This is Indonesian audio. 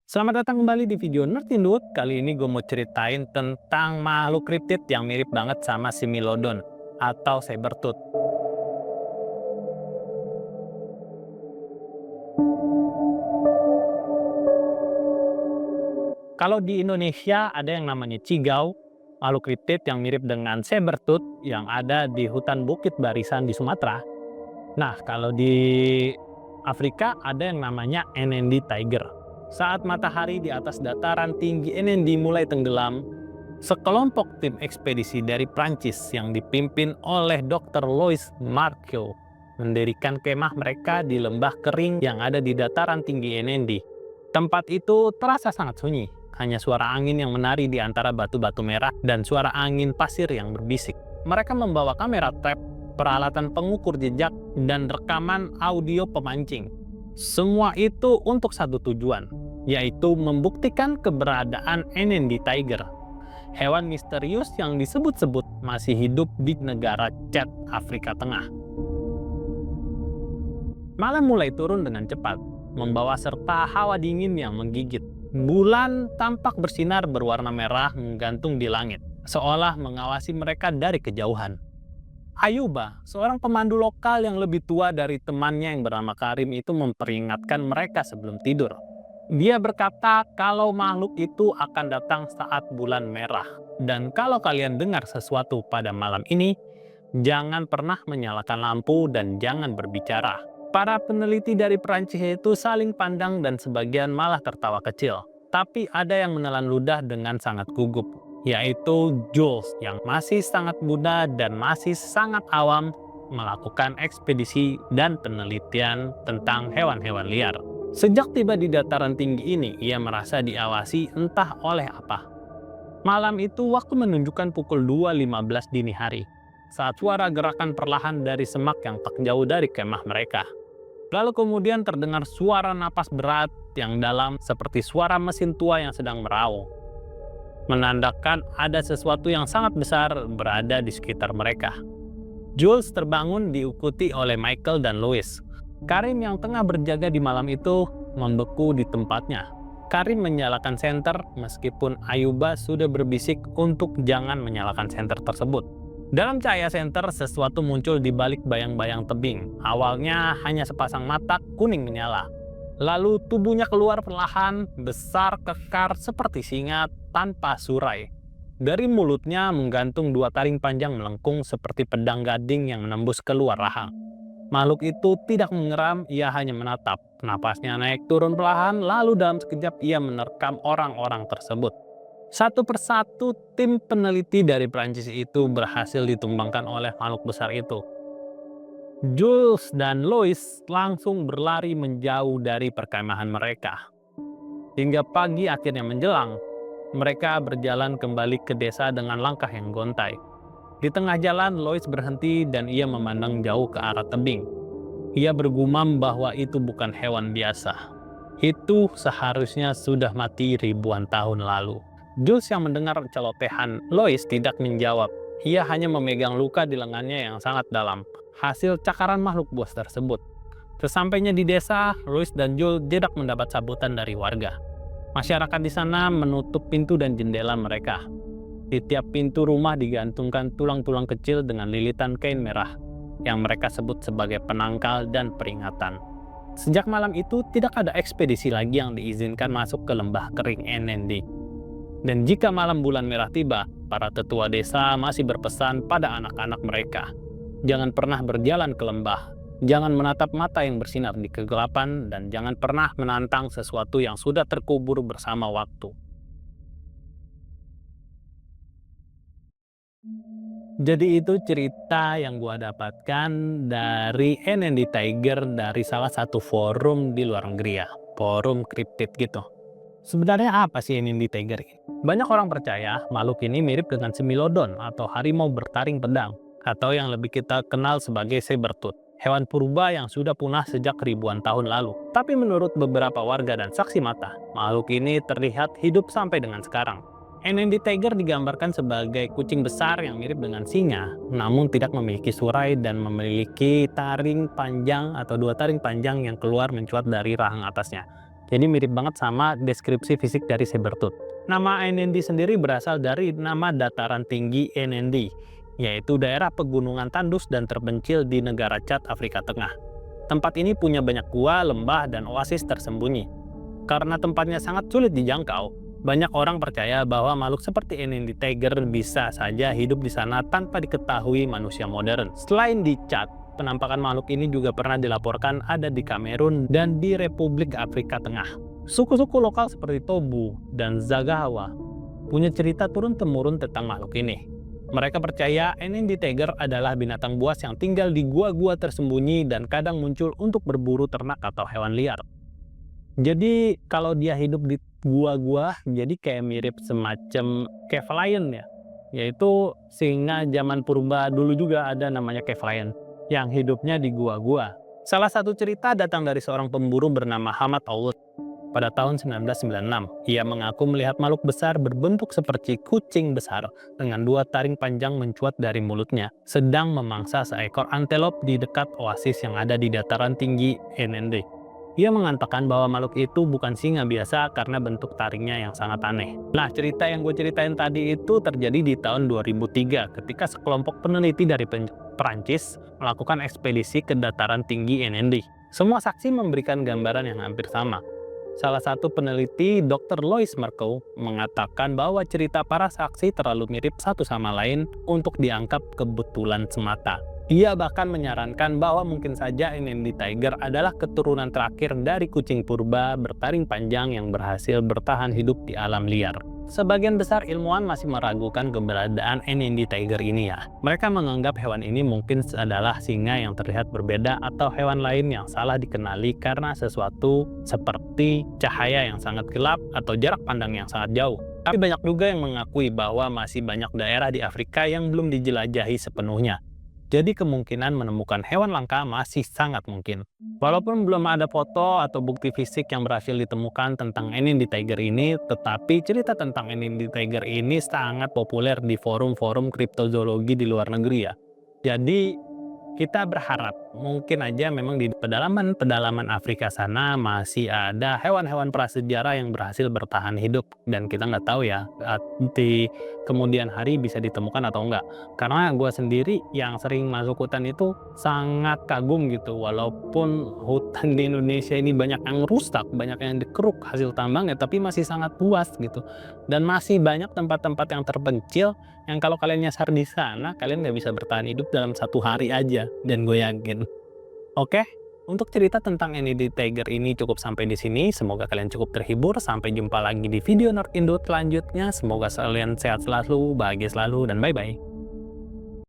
Selamat datang kembali di video Nerdindut. Kali ini gue mau ceritain tentang makhluk kriptid yang mirip banget sama si Milodon atau Sabertooth. Kalau di Indonesia ada yang namanya cigau, makhluk kriptid yang mirip dengan Sabertooth yang ada di hutan Bukit Barisan di Sumatera. Nah, kalau di Afrika ada yang namanya NND Tiger. Saat matahari di atas dataran tinggi NND mulai tenggelam, sekelompok tim ekspedisi dari Prancis yang dipimpin oleh Dr. Louis Marceau mendirikan kemah mereka di lembah kering yang ada di dataran tinggi NND. Tempat itu terasa sangat sunyi, hanya suara angin yang menari di antara batu-batu merah dan suara angin pasir yang berbisik. Mereka membawa kamera trap, peralatan pengukur jejak, dan rekaman audio pemancing. Semua itu untuk satu tujuan, yaitu membuktikan keberadaan NND Tiger, hewan misterius yang disebut-sebut masih hidup di negara Chad, Afrika Tengah. Malam mulai turun dengan cepat, membawa serta hawa dingin yang menggigit. Bulan tampak bersinar berwarna merah menggantung di langit, seolah mengawasi mereka dari kejauhan. Ayuba, seorang pemandu lokal yang lebih tua dari temannya yang bernama Karim itu memperingatkan mereka sebelum tidur. Dia berkata kalau makhluk itu akan datang saat bulan merah. Dan kalau kalian dengar sesuatu pada malam ini, jangan pernah menyalakan lampu dan jangan berbicara. Para peneliti dari Perancis itu saling pandang dan sebagian malah tertawa kecil. Tapi ada yang menelan ludah dengan sangat gugup, yaitu Jules yang masih sangat muda dan masih sangat awam melakukan ekspedisi dan penelitian tentang hewan-hewan liar. Sejak tiba di dataran tinggi ini, ia merasa diawasi entah oleh apa. Malam itu waktu menunjukkan pukul 2.15 dini hari, saat suara gerakan perlahan dari semak yang tak jauh dari kemah mereka. Lalu kemudian terdengar suara napas berat yang dalam seperti suara mesin tua yang sedang meraung, menandakan ada sesuatu yang sangat besar berada di sekitar mereka. Jules terbangun diikuti oleh Michael dan Louis. Karim yang tengah berjaga di malam itu membeku di tempatnya. Karim menyalakan senter meskipun Ayuba sudah berbisik untuk jangan menyalakan senter tersebut. Dalam cahaya senter, sesuatu muncul di balik bayang-bayang tebing. Awalnya hanya sepasang mata kuning menyala. Lalu tubuhnya keluar perlahan, besar, kekar seperti singa tanpa surai. Dari mulutnya menggantung dua taring panjang melengkung seperti pedang gading yang menembus keluar rahang. Makhluk itu tidak mengeram, ia hanya menatap. Napasnya naik turun perlahan, lalu dalam sekejap ia menerkam orang-orang tersebut. Satu persatu tim peneliti dari Prancis itu berhasil ditumbangkan oleh makhluk besar itu. Jules dan Louis langsung berlari menjauh dari perkemahan mereka. Hingga pagi akhirnya menjelang, mereka berjalan kembali ke desa dengan langkah yang gontai. Di tengah jalan, Louis berhenti dan ia memandang jauh ke arah tebing. Ia bergumam bahwa itu bukan hewan biasa. Itu seharusnya sudah mati ribuan tahun lalu. Jules yang mendengar celotehan Louis tidak menjawab. Ia hanya memegang luka di lengannya yang sangat dalam, hasil cakaran makhluk buas tersebut. Sesampainya di desa, Louis dan Jules tidak mendapat sambutan dari warga. Masyarakat di sana menutup pintu dan jendela mereka. Di tiap pintu rumah digantungkan tulang-tulang kecil dengan lilitan kain merah, yang mereka sebut sebagai penangkal dan peringatan. Sejak malam itu, tidak ada ekspedisi lagi yang diizinkan masuk ke lembah kering NND. Dan jika malam bulan merah tiba, para tetua desa masih berpesan pada anak-anak mereka, jangan pernah berjalan ke lembah, jangan menatap mata yang bersinar di kegelapan, dan jangan pernah menantang sesuatu yang sudah terkubur bersama waktu. Jadi itu cerita yang gua dapatkan dari NND Tiger dari salah satu forum di luar negeri ya, forum cryptid gitu. Sebenarnya apa sih NND Tiger ini? Banyak orang percaya makhluk ini mirip dengan Semilodon atau harimau bertaring pedang, atau yang lebih kita kenal sebagai Sabertooth, hewan purba yang sudah punah sejak ribuan tahun lalu. Tapi menurut beberapa warga dan saksi mata, makhluk ini terlihat hidup sampai dengan sekarang. NND Tiger digambarkan sebagai kucing besar yang mirip dengan singa, namun tidak memiliki surai dan memiliki taring panjang atau dua taring panjang yang keluar mencuat dari rahang atasnya. Jadi mirip banget sama deskripsi fisik dari sabertooth. Nama NND sendiri berasal dari nama dataran tinggi NND, yaitu daerah pegunungan tandus dan terpencil di negara Chad, Afrika Tengah. Tempat ini punya banyak gua, lembah, dan oasis tersembunyi. Karena tempatnya sangat sulit dijangkau, banyak orang percaya bahwa makhluk seperti NND Tiger bisa saja hidup di sana tanpa diketahui manusia modern. Selain di Chad, penampakan makhluk ini juga pernah dilaporkan ada di Kamerun dan di Republik Afrika Tengah. Suku-suku lokal seperti Tobu dan Zagawa punya cerita turun-temurun tentang makhluk ini. Mereka percaya NND Tiger adalah binatang buas yang tinggal di gua-gua tersembunyi dan kadang muncul untuk berburu ternak atau hewan liar. Jadi kalau dia hidup di gua-gua, jadi kayak mirip semacam cave lion ya. Yaitu singa zaman purba dulu juga ada namanya cave lion yang hidupnya di gua-gua. Salah satu cerita datang dari seorang pemburu bernama Hamad Ould pada tahun 1996. Ia mengaku melihat makhluk besar berbentuk seperti kucing besar dengan 2 taring panjang mencuat dari mulutnya, sedang memangsa seekor antelop di dekat oasis yang ada di dataran tinggi NND. Ia mengatakan bahwa makhluk itu bukan singa biasa karena bentuk taringnya yang sangat aneh. Nah, cerita yang gue ceritain tadi itu terjadi di tahun 2003 ketika sekelompok peneliti dari Perancis melakukan ekspedisi ke dataran tinggi NND. Semua saksi memberikan gambaran yang hampir sama. Salah satu peneliti, Dr. Lois Marco, mengatakan bahwa cerita para saksi terlalu mirip satu sama lain untuk dianggap kebetulan semata. Ia bahkan menyarankan bahwa mungkin saja NND Tiger adalah keturunan terakhir dari kucing purba bertaring panjang yang berhasil bertahan hidup di alam liar. Sebagian besar ilmuwan masih meragukan keberadaan NND Tiger ini ya. Mereka menganggap hewan ini mungkin adalah singa yang terlihat berbeda atau hewan lain yang salah dikenali karena sesuatu seperti cahaya yang sangat gelap atau jarak pandang yang sangat jauh. Tapi banyak juga yang mengakui bahwa masih banyak daerah di Afrika yang belum dijelajahi sepenuhnya. Jadi kemungkinan menemukan hewan langka masih sangat mungkin. Walaupun belum ada foto atau bukti fisik yang berhasil ditemukan tentang NND Tiger ini, tetapi cerita tentang NND Tiger ini sangat populer di forum-forum kriptozoologi di luar negeri ya. Jadi kita berharap mungkin aja memang di pedalaman Afrika sana masih ada hewan-hewan prasejarah yang berhasil bertahan hidup, dan kita nggak tahu ya di kemudian hari bisa ditemukan atau enggak. Karena gue sendiri yang sering masuk hutan itu sangat kagum gitu, walaupun hutan di Indonesia ini banyak yang rusak, banyak yang dikeruk hasil tambangnya, tapi masih sangat luas gitu. Dan masih banyak tempat-tempat yang terpencil yang kalau kalian nyasar di sana, kalian nggak bisa bertahan hidup dalam 1 hari aja, dan gue yakin. Oke, untuk cerita tentang NND Tiger ini cukup sampai di sini. Semoga kalian cukup terhibur. Sampai jumpa lagi di video Nerd Indo selanjutnya. Semoga kalian sehat selalu, bahagia selalu, dan bye-bye.